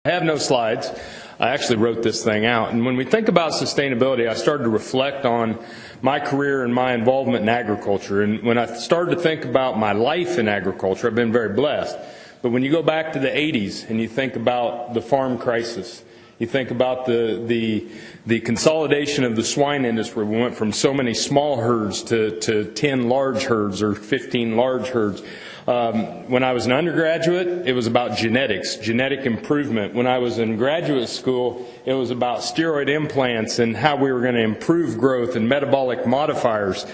I have no slides. I actually wrote this thing out. And when we think about sustainability, I started to reflect on my career and my involvement in agriculture. And when I started to think about my life in agriculture, I've been very blessed. But when you go back to the 80s and you think about the farm crisis, you think about the consolidation of the swine industry. We went from so many small herds to 10 large herds or 15 large herds. When I was an undergraduate, it was about genetics, genetic improvement. When I was in graduate school, it was about steroid implants and how we were going to improve growth and metabolic modifiers.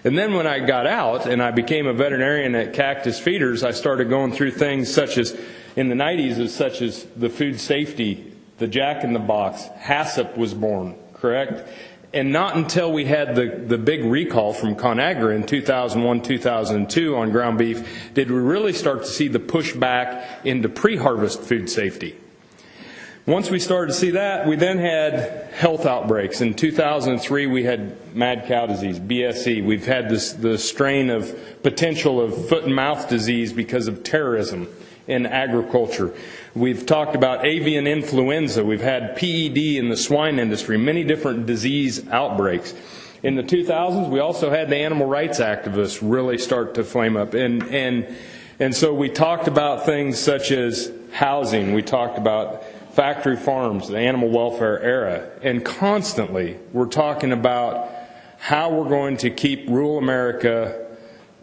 And then when I got out and I became a veterinarian at Cactus Feeders, I started going through things such as, in the 90s, such as the food safety, the Jack in the Box, HACCP was born, correct? And not until we had the big recall from ConAgra in 2001, 2002 on ground beef did we really start to see the pushback into pre-harvest food safety. Once we started to see that, we then had health outbreaks. In 2003, we had mad cow disease, BSE. We've had the strain of potential of foot and mouth disease because of terrorism in agriculture. We've talked about avian influenza. We've had PED in the swine industry, many different disease outbreaks. In the 2000s, we also had the animal rights activists really start to flame up. And so we talked about things such as housing. We talked about factory farms, the animal welfare era. And constantly, we're talking about how we're going to keep rural America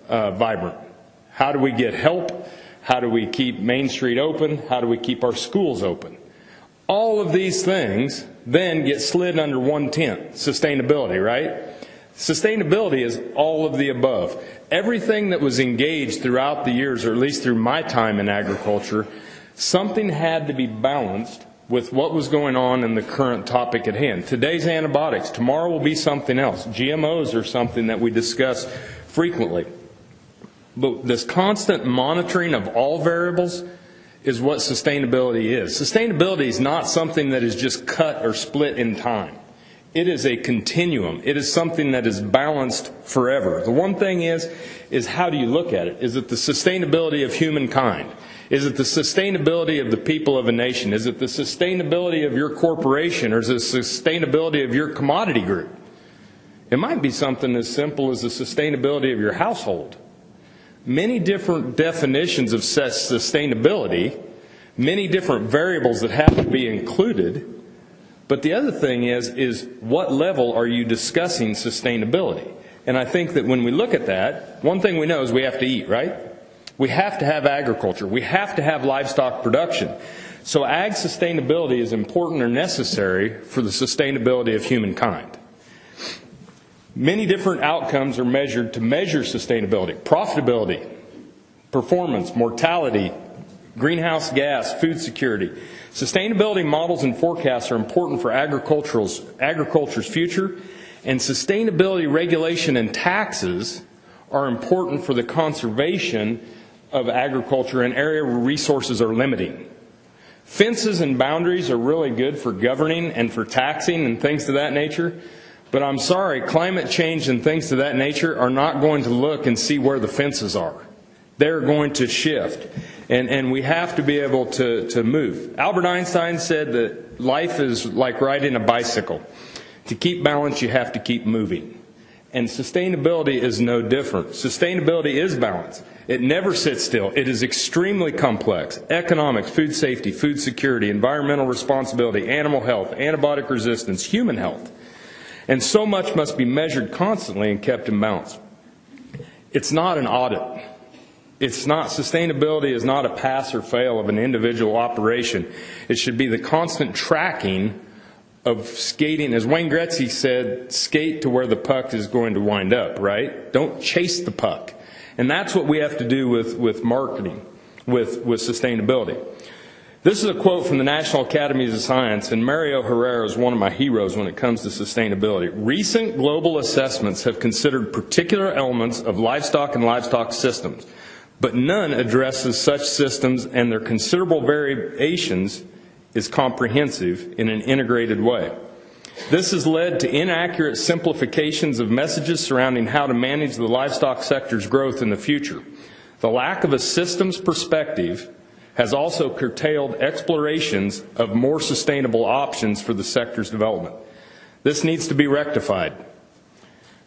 vibrant. How do we get help? How do we keep Main Street open? How do we keep our schools open? All of these things then get slid under one tent, sustainability, right? Sustainability is all of the above. Everything that was engaged throughout the years, or at least through my time in agriculture, something had to be balanced with what was going on in the current topic at hand. Today's antibiotics, tomorrow will be something else. GMOs are something that we discuss frequently. But this constant monitoring of all variables is what sustainability is. Sustainability is not something that is just cut or split in time. It is a continuum. It is something that is balanced forever. The one thing is how do you look at it? Is it the sustainability of humankind? Is it the sustainability of the people of a nation? Is it the sustainability of your corporation? Or is it the sustainability of your commodity group? It might be something as simple as the sustainability of your household. Many different definitions of sustainability, many different variables that have to be included. But the other thing is what level are you discussing sustainability? And I think that when we look at that, one thing we know is we have to eat, right? We have to have agriculture. We have to have livestock production. So ag sustainability is important or necessary for the sustainability of humankind. Many different outcomes are measured to measure sustainability. Profitability, performance, mortality, greenhouse gas, food security. Sustainability models and forecasts are important for agriculture's future, and sustainability regulation and taxes are important for the conservation of agriculture in an area where resources are limiting. Fences and boundaries are really good for governing and for taxing and things of that nature. But I'm sorry, climate change and things of that nature are not going to look and see where the fences are. They're going to shift. And we have to be able to move. Albert Einstein said that life is like riding a bicycle. To keep balance, you have to keep moving. And sustainability is no different. Sustainability is balance. It never sits still. It is extremely complex. Economics, food safety, food security, environmental responsibility, animal health, antibiotic resistance, human health. And so much must be measured constantly and kept in balance. It's not an audit. Sustainability is not a pass or fail of an individual operation. It should be the constant tracking of skating. As Wayne Gretzky said, skate to where the puck is going to wind up, right? Don't chase the puck. And that's what we have to do with marketing, with sustainability. This is a quote from the National Academies of Science, and Mario Herrera is one of my heroes when it comes to sustainability. Recent global assessments have considered particular elements of livestock and livestock systems, but none addresses such systems, and their considerable variations is comprehensive in an integrated way. This has led to inaccurate simplifications of messages surrounding how to manage the livestock sector's growth in the future. The lack of a systems perspective has also curtailed explorations of more sustainable options for the sector's development. This needs to be rectified.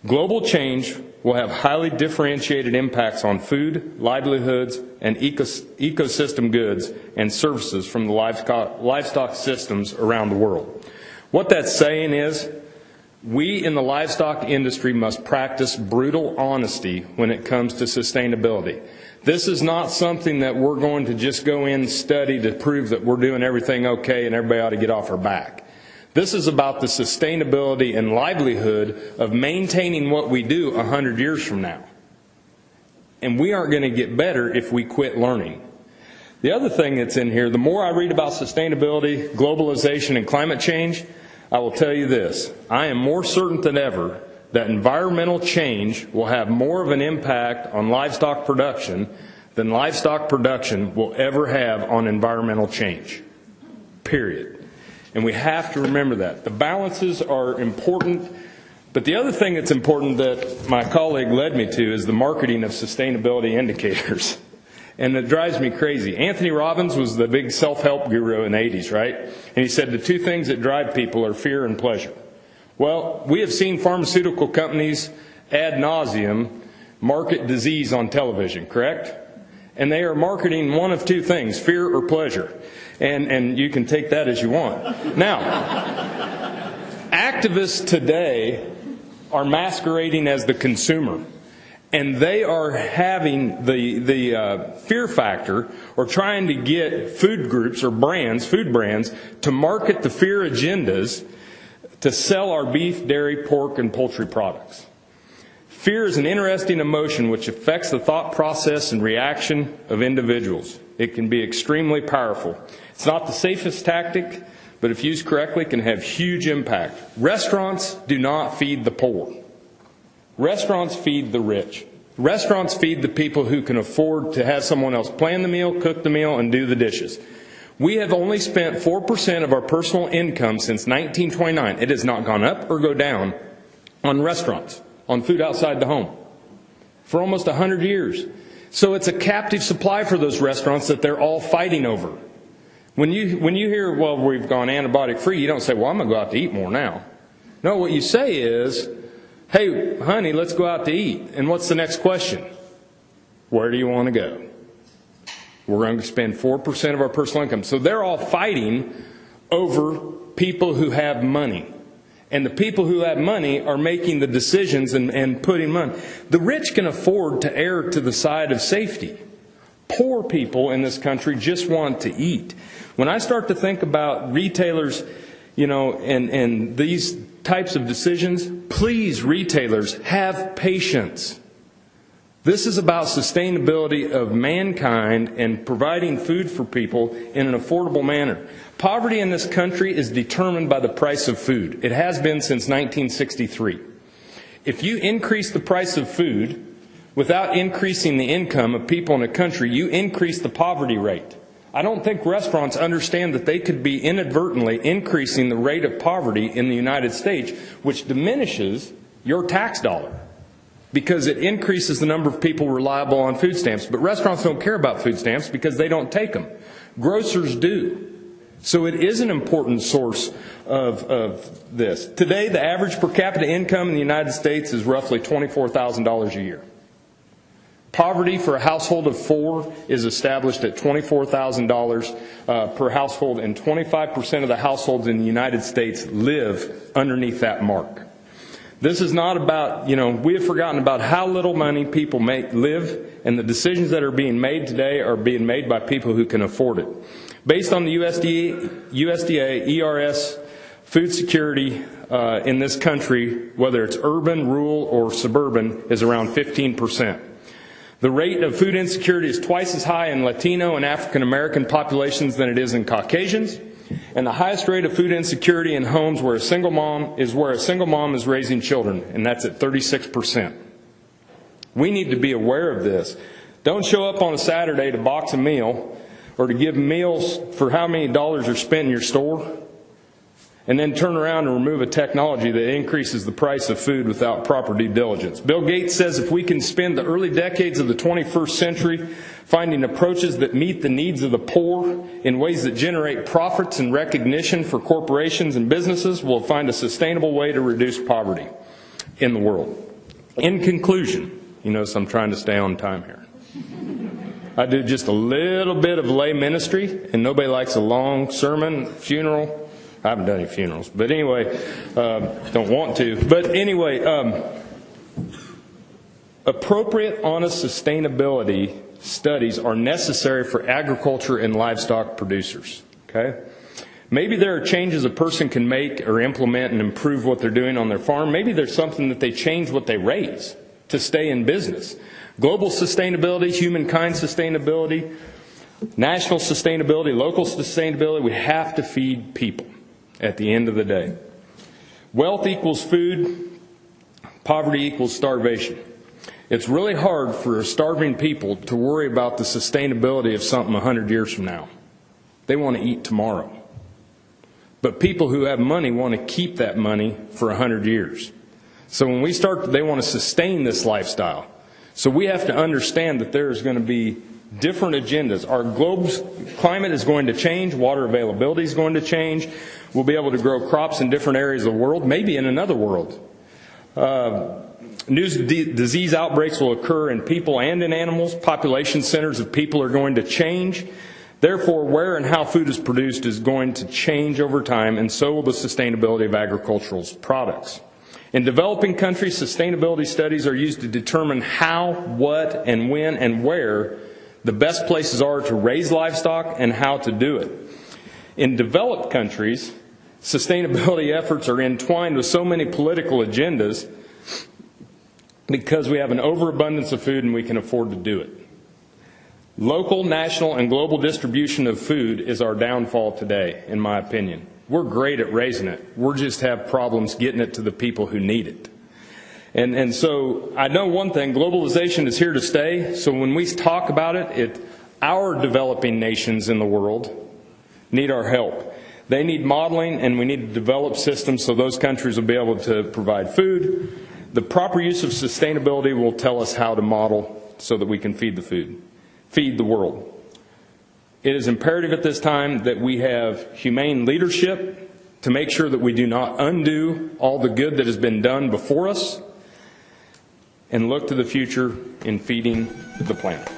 Global change will have highly differentiated impacts on food, livelihoods, and ecosystem goods and services from the livestock systems around the world. What that's saying is, we in the livestock industry must practice brutal honesty when it comes to sustainability. This is not something that we're going to just go in and study to prove that we're doing everything okay and everybody ought to get off our back. This is about the sustainability and livelihood of maintaining what we do 100 years from now. And we aren't going to get better if we quit learning. The other thing that's in here, the more I read about sustainability, globalization, and climate change, I will tell you this: I am more certain than ever that environmental change will have more of an impact on livestock production than livestock production will ever have on environmental change. Period. And we have to remember that. The balances are important, but the other thing that's important that my colleague led me to is the marketing of sustainability indicators. And it drives me crazy. Anthony Robbins was the big self-help guru in the 80s, right? And he said the two things that drive people are fear and pleasure. Well, we have seen pharmaceutical companies ad nauseum market disease on television, correct? And they are marketing one of two things, fear or pleasure. And you can take that as you want. Now, activists today are masquerading as the consumer. And they are having the fear factor, or trying to get food groups or brands, food brands, to market the fear agendas to sell our beef, dairy, pork, and poultry products. Fear is an interesting emotion which affects the thought process and reaction of individuals. It can be extremely powerful. It's not the safest tactic, but if used correctly, can have huge impact. Restaurants do not feed the poor. Restaurants feed the rich. Restaurants feed the people who can afford to have someone else plan the meal, cook the meal, and do the dishes. We have only spent 4% of our personal income since 1929. It has not gone up or go down on restaurants, on food outside the home, for almost 100 years. So it's a captive supply for those restaurants that they're all fighting over. When you hear, well, we've gone antibiotic free, you don't say, well, I'm going to go out to eat more now. No, what you say is, hey, honey, let's go out to eat. And what's the next question? Where do you want to go? We're going to spend 4% of our personal income. So they're all fighting over people who have money. And the people who have money are making the decisions and putting money. The rich can afford to err to the side of safety. Poor people in this country just want to eat. When I start to think about retailers, and these types of decisions, please, retailers, have patience. This is about sustainability of mankind and providing food for people in an affordable manner. Poverty in this country is determined by the price of food. It has been since 1963. If you increase the price of food without increasing the income of people in a country, you increase the poverty rate. I don't think restaurants understand that they could be inadvertently increasing the rate of poverty in the United States, which diminishes your tax dollar because it increases the number of people reliable on food stamps. But restaurants don't care about food stamps because they don't take them. Grocers do. So it is an important source of this. Today, the average per capita income in the United States is roughly $24,000 a year. Poverty for a household of 4 is established at $24,000 per household, and 25% of the households in the United States live underneath that mark. This is not about, we have forgotten about how little money people live, and the decisions that are being made today are being made by people who can afford it. Based on the USDA ERS food security in this country, whether it's urban, rural, or suburban, is around 15%. The rate of food insecurity is twice as high in Latino and African American populations than it is in Caucasians. And the highest rate of food insecurity in homes where a single mom is raising children, and that's at 36%. We need to be aware of this. Don't show up on a Saturday to box a meal or to give meals for how many dollars are spent in your store, and then turn around and remove a technology that increases the price of food without proper due diligence. Bill Gates says if we can spend the early decades of the 21st century finding approaches that meet the needs of the poor in ways that generate profits and recognition for corporations and businesses will find a sustainable way to reduce poverty in the world. In conclusion, you notice I'm trying to stay on time here. I do just a little bit of lay ministry, and nobody likes a long sermon, funeral. I haven't done any funerals, but anyway, don't want to. But anyway, appropriate, honest sustainability studies are necessary for agriculture and livestock producers. Okay? Maybe there are changes a person can make or implement and improve what they're doing on their farm. Maybe there's something that they change what they raise to stay in business. Global sustainability, humankind sustainability, national sustainability, local sustainability, we have to feed people at the end of the day. Wealth equals food, poverty equals starvation. It's really hard for starving people to worry about the sustainability of something 100 years from now. They want to eat tomorrow. But people who have money want to keep that money for 100 years. So when we start, they want to sustain this lifestyle. So we have to understand that there is going to be different agendas. Our globe's climate is going to change. Water availability is going to change. We'll be able to grow crops in different areas of the world, maybe in another world. New disease outbreaks will occur in people and in animals. Population centers of people are going to change. Therefore, where and how food is produced is going to change over time, and so will the sustainability of agricultural products. In developing countries, sustainability studies are used to determine how, what, and when, and where the best places are to raise livestock and how to do it. In developed countries, sustainability efforts are entwined with so many political agendas because we have an overabundance of food and we can afford to do it. Local, national, and global distribution of food is our downfall today, in my opinion. We're great at raising it. We just have problems getting it to the people who need it. And so I know one thing, globalization is here to stay. So when we talk about it, our developing nations in the world need our help. They need modeling, and we need to develop systems so those countries will be able to provide food. The proper use of sustainability will tell us how to model so that we can feed the world. It is imperative at this time that we have humane leadership to make sure that we do not undo all the good that has been done before us and look to the future in feeding the planet.